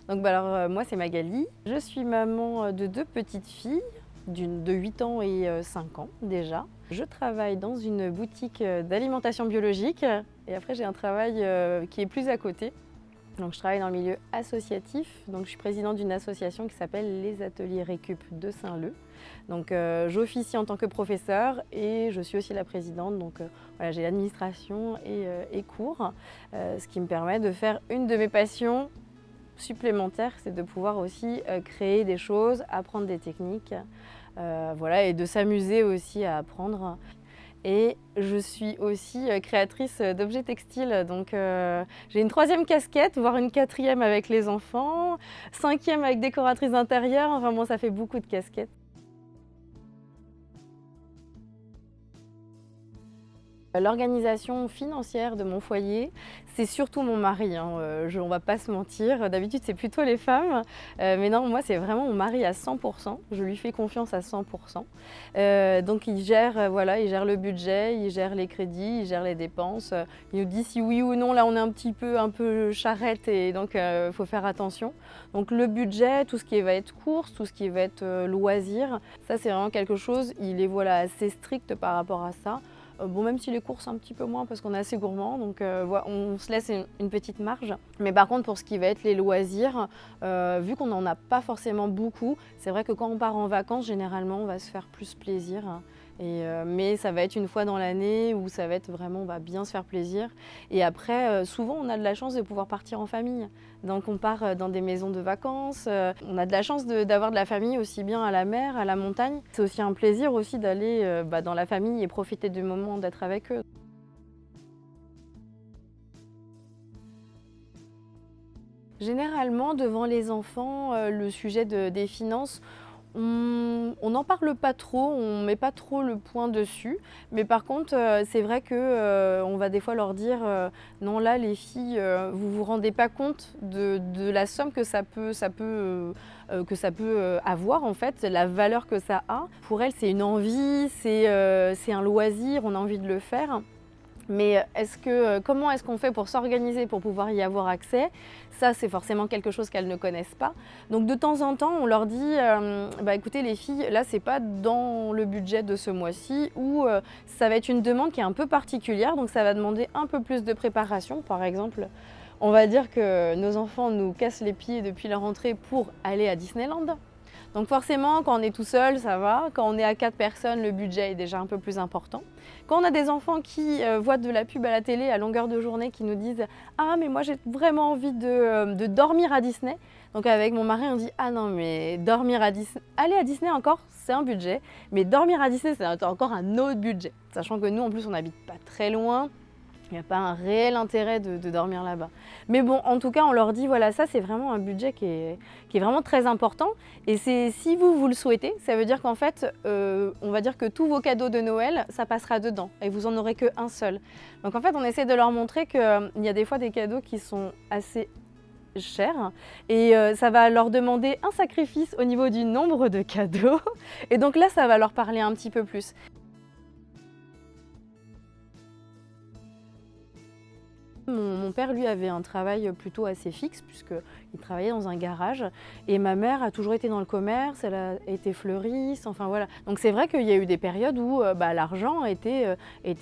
Donc moi c'est Magali, je suis maman de 2 petites filles, d'une de 8 ans et 5 ans déjà. Je travaille dans une boutique d'alimentation biologique et après j'ai un travail qui est plus à côté. Donc je travaille dans le milieu associatif, donc je suis présidente d'une association qui s'appelle les Ateliers Récup de Saint-Leu. Donc j'officie en tant que professeure et je suis aussi la présidente, donc voilà, j'ai l'administration et cours, ce qui me permet de faire une de mes passions supplémentaires, c'est de pouvoir aussi créer des choses, apprendre des techniques, voilà, et de s'amuser aussi à apprendre. Et je suis aussi créatrice d'objets textiles, donc j'ai une 3e casquette, voire une 4e avec les enfants, 5e avec décoratrice d'intérieur, enfin bon, ça fait beaucoup de casquettes. L'organisation financière de mon foyer, c'est surtout mon mari, hein, on ne va pas se mentir. D'habitude, c'est plutôt les femmes. Mais non, moi, c'est vraiment mon mari à 100%. Je lui fais confiance à 100%. Donc, il gère, voilà, il gère le budget, il gère les crédits, il gère les dépenses. Il nous dit si oui ou non, là, on est un peu charrette et donc il faut faire attention. Donc, le budget, tout ce qui va être courses, tout ce qui va être loisirs, ça, c'est vraiment quelque chose, il est voilà, assez strict par rapport à ça. Bon, même si les courses un petit peu moins parce qu'on est assez gourmand, donc on se laisse une petite marge. Mais par contre, pour ce qui va être les loisirs, vu qu'on n'en a pas forcément beaucoup, c'est vrai que quand on part en vacances, généralement, on va se faire plus plaisir. Mais ça va être une fois dans l'année où ça va être vraiment, on va bien se faire plaisir. Et après, souvent, on a de la chance de pouvoir partir en famille. Donc on part dans des maisons de vacances. On a de la chance d'avoir de la famille aussi bien à la mer, à la montagne. C'est aussi un plaisir aussi d'aller dans la famille et profiter du moment d'être avec eux. Généralement, devant les enfants, le sujet des finances, on n'en parle pas trop, on ne met pas trop le point dessus. Mais par contre, c'est vrai qu'on va des fois leur dire non, là, les filles, vous ne vous rendez pas compte de la somme que ça peut avoir, en fait, la valeur que ça a. Pour elles, c'est une envie, c'est un loisir, on a envie de le faire. Mais comment est-ce qu'on fait pour s'organiser pour pouvoir y avoir accès? Ça, c'est forcément quelque chose qu'elles ne connaissent pas. Donc de temps en temps, on leur dit écoutez les filles, là c'est pas dans le budget de ce mois-ci ou ça va être une demande qui est un peu particulière, donc ça va demander un peu plus de préparation. Par exemple, on va dire que nos enfants nous cassent les pieds depuis la rentrée pour aller à Disneyland. Donc forcément, quand on est tout seul, ça va. Quand on est à 4 personnes, le budget est déjà un peu plus important. Quand on a des enfants qui voient de la pub à la télé à longueur de journée, qui nous disent « Ah, mais moi j'ai vraiment envie de dormir à Disney », donc avec mon mari, on dit « Ah non, mais dormir à Disney, aller à Disney encore, c'est un budget, mais dormir à Disney, c'est encore un autre budget ». Sachant que nous, en plus, on n'habite pas très loin. Il n'y a pas un réel intérêt de dormir là-bas. Mais bon, en tout cas, on leur dit, voilà, ça c'est vraiment un budget qui est vraiment très important. Et si vous le souhaitez, ça veut dire qu'en fait, on va dire que tous vos cadeaux de Noël, ça passera dedans. Et vous en aurez qu'un seul. Donc en fait, on essaie de leur montrer qu'il y a des fois des cadeaux qui sont assez chers. Et ça va leur demander un sacrifice au niveau du nombre de cadeaux. Et donc là, ça va leur parler un petit peu plus. Mon père, lui, avait un travail plutôt assez fixe puisqu'il travaillait dans un garage et ma mère a toujours été dans le commerce, elle a été fleuriste, enfin voilà. Donc c'est vrai qu'il y a eu des périodes où l'argent était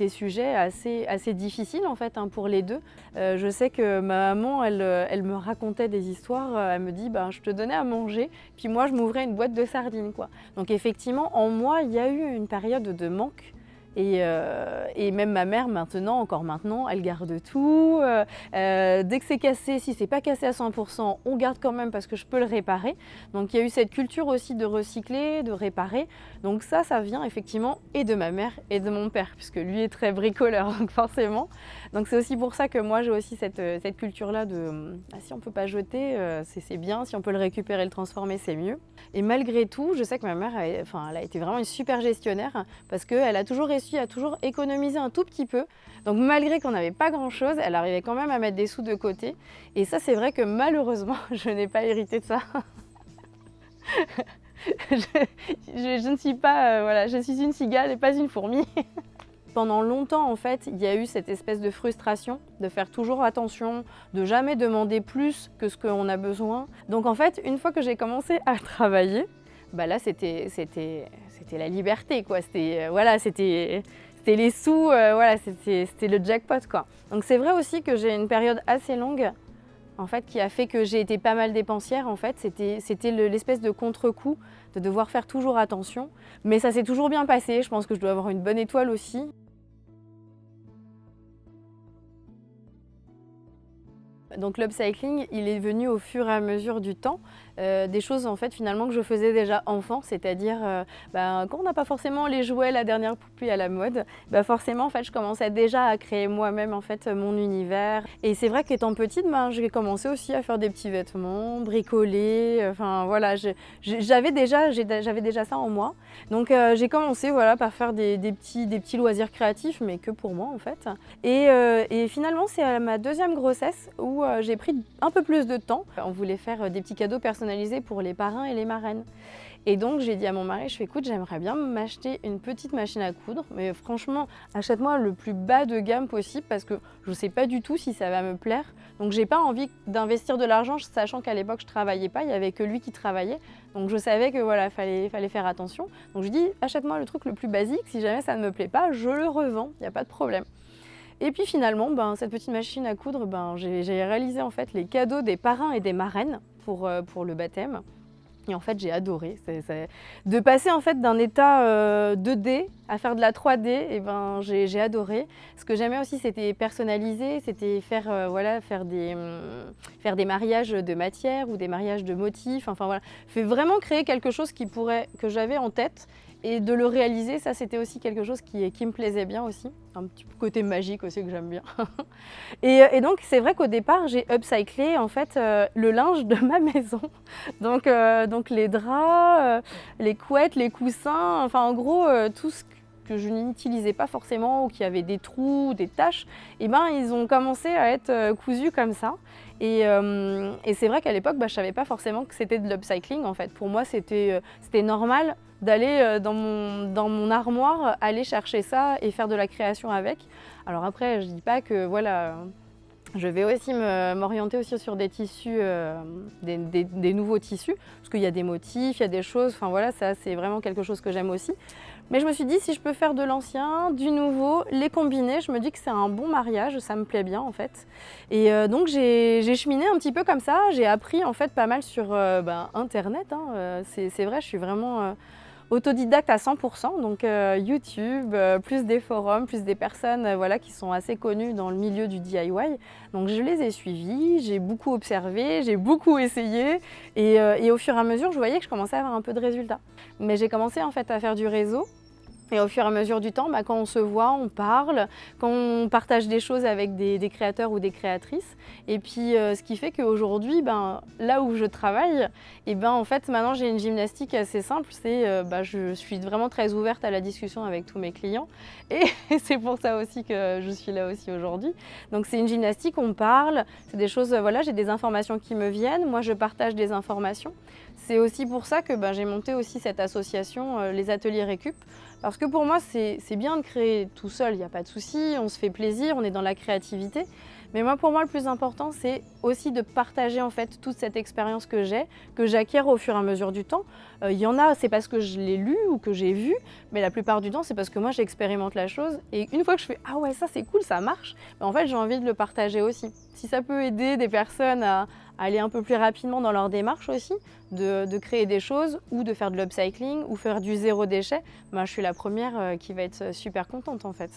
sujet assez difficile en fait pour les deux. Je sais que ma maman, elle me racontait des histoires, elle me dit je te donnais à manger, puis moi je m'ouvrais une boîte de sardines quoi. Donc effectivement, en moi, il y a eu une période de manque. Et même ma mère, encore maintenant, elle garde tout. Dès que c'est cassé, si c'est pas cassé à 100%, on garde quand même parce que je peux le réparer. Donc il y a eu cette culture aussi de recycler, de réparer. Donc ça vient effectivement et de ma mère et de mon père, puisque lui est très bricoleur, donc forcément. Donc c'est aussi pour ça que moi j'ai aussi cette culture-là de si on peut pas jeter, c'est bien, si on peut le récupérer, le transformer, c'est mieux. Et malgré tout, je sais que ma mère, elle a été vraiment une super gestionnaire parce qu'elle a toujours réussi à toujours économiser un tout petit peu. Donc malgré qu'on n'avait pas grand-chose, elle arrivait quand même à mettre des sous de côté. Et ça, c'est vrai que malheureusement, je n'ai pas hérité de ça. je ne suis pas, je suis une cigale et pas une fourmi. pendant longtemps, en fait, il y a eu cette espèce de frustration de faire toujours attention, de jamais demander plus que ce qu'on a besoin. Donc en fait, une fois que j'ai commencé à travailler, bah là, c'était la liberté, quoi. C'était les sous, voilà, c'était le jackpot, quoi. Donc c'est vrai aussi que j'ai une période assez longue, en fait, qui a fait que j'ai été pas mal dépensière. En fait, c'était l'espèce de contre-coup de devoir faire toujours attention. Mais ça s'est toujours bien passé. Je pense que je dois avoir une bonne étoile aussi. Donc l'upcycling, il est venu au fur et à mesure du temps, des choses en fait finalement que je faisais déjà enfant, c'est-à-dire quand on n'a pas forcément les jouets, la dernière poupée à la mode, forcément en fait je commençais déjà à créer moi-même en fait mon univers. Et c'est vrai qu'étant petite, j'ai commencé aussi à faire des petits vêtements, bricoler, enfin voilà, j'avais déjà ça en moi. Donc j'ai commencé voilà, par faire des petits loisirs créatifs, mais que pour moi en fait. Et finalement c'est à ma deuxième grossesse où j'ai pris un peu plus de temps. On voulait faire des petits cadeaux personnalisés pour les parrains et les marraines. Et donc j'ai dit à mon mari, je fais écoute, j'aimerais bien m'acheter une petite machine à coudre, mais franchement, achète-moi le plus bas de gamme possible parce que je ne sais pas du tout si ça va me plaire. Donc j'ai pas envie d'investir de l'argent, sachant qu'à l'époque je travaillais pas, il y avait que lui qui travaillait. Donc je savais que voilà, fallait faire attention. Donc je dis achète-moi le truc le plus basique, si jamais ça ne me plaît pas, je le revends, il n'y a pas de problème. Et puis finalement, cette petite machine à coudre, j'ai réalisé en fait les cadeaux des parrains et des marraines pour le baptême. Et en fait, j'ai adoré. De passer en fait d'un état 2D à faire de la 3D, et j'ai adoré. Ce que j'aimais aussi, c'était personnaliser, c'était faire des mariages de matière ou des mariages de motifs. Enfin voilà, vraiment créer quelque chose que j'avais en tête. Et de le réaliser, ça c'était aussi quelque chose qui me plaisait bien aussi. Un petit côté magique aussi que j'aime bien. Et donc c'est vrai qu'au départ, j'ai upcyclé en fait le linge de ma maison. Donc les draps, les couettes, les coussins, enfin en gros tout ce que je n'utilisais pas forcément ou qui avait des trous, des taches, ils ont commencé à être cousus comme ça. Et c'est vrai qu'à l'époque, je ne savais pas forcément que c'était de l'upcycling en fait. Pour moi, c'était normal d'aller dans mon armoire, aller chercher ça et faire de la création avec. Alors après, je ne dis pas que voilà, je vais aussi m'orienter aussi sur des tissus, des nouveaux tissus, parce qu'il y a des motifs, il y a des choses, enfin voilà, ça c'est vraiment quelque chose que j'aime aussi. Mais je me suis dit, si je peux faire de l'ancien, du nouveau, les combiner, je me dis que c'est un bon mariage, ça me plaît bien en fait. Et donc j'ai cheminé un petit peu comme ça, j'ai appris en fait pas mal sur Internet, hein. C'est vrai, je suis vraiment autodidacte à 100%, donc YouTube, plus des forums, plus des personnes voilà, qui sont assez connues dans le milieu du DIY. Donc je les ai suivis, j'ai beaucoup observé, j'ai beaucoup essayé et au fur et à mesure, je voyais que je commençais à avoir un peu de résultats. Mais j'ai commencé en fait à faire du réseau. Et au fur et à mesure du temps, quand on se voit, on parle, quand on partage des choses avec des créateurs ou des créatrices. Et puis ce qui fait qu'aujourd'hui, là où je travaille, en fait maintenant j'ai une gymnastique assez simple, je suis vraiment très ouverte à la discussion avec tous mes clients. Et c'est pour ça aussi que je suis là aussi aujourd'hui. Donc c'est une gymnastique, on parle, c'est des choses, voilà, j'ai des informations qui me viennent, moi je partage des informations. C'est aussi pour ça que j'ai monté aussi cette association, les ateliers récup. Parce que pour moi, c'est bien de créer tout seul, il n'y a pas de souci, on se fait plaisir, on est dans la créativité. Mais pour moi, le plus important, c'est aussi de partager en fait toute cette expérience que j'acquiers au fur et à mesure du temps. Il y en a, c'est parce que je l'ai lu ou que j'ai vu, mais la plupart du temps, c'est parce que moi, j'expérimente la chose. Et une fois que je fais « Ah ouais, ça c'est cool, ça marche », en fait, j'ai envie de le partager aussi. Si ça peut aider des personnes à aller un peu plus rapidement dans leur démarche aussi, de créer des choses ou de faire de l'upcycling ou faire du zéro déchet, je suis la première qui va être super contente en fait.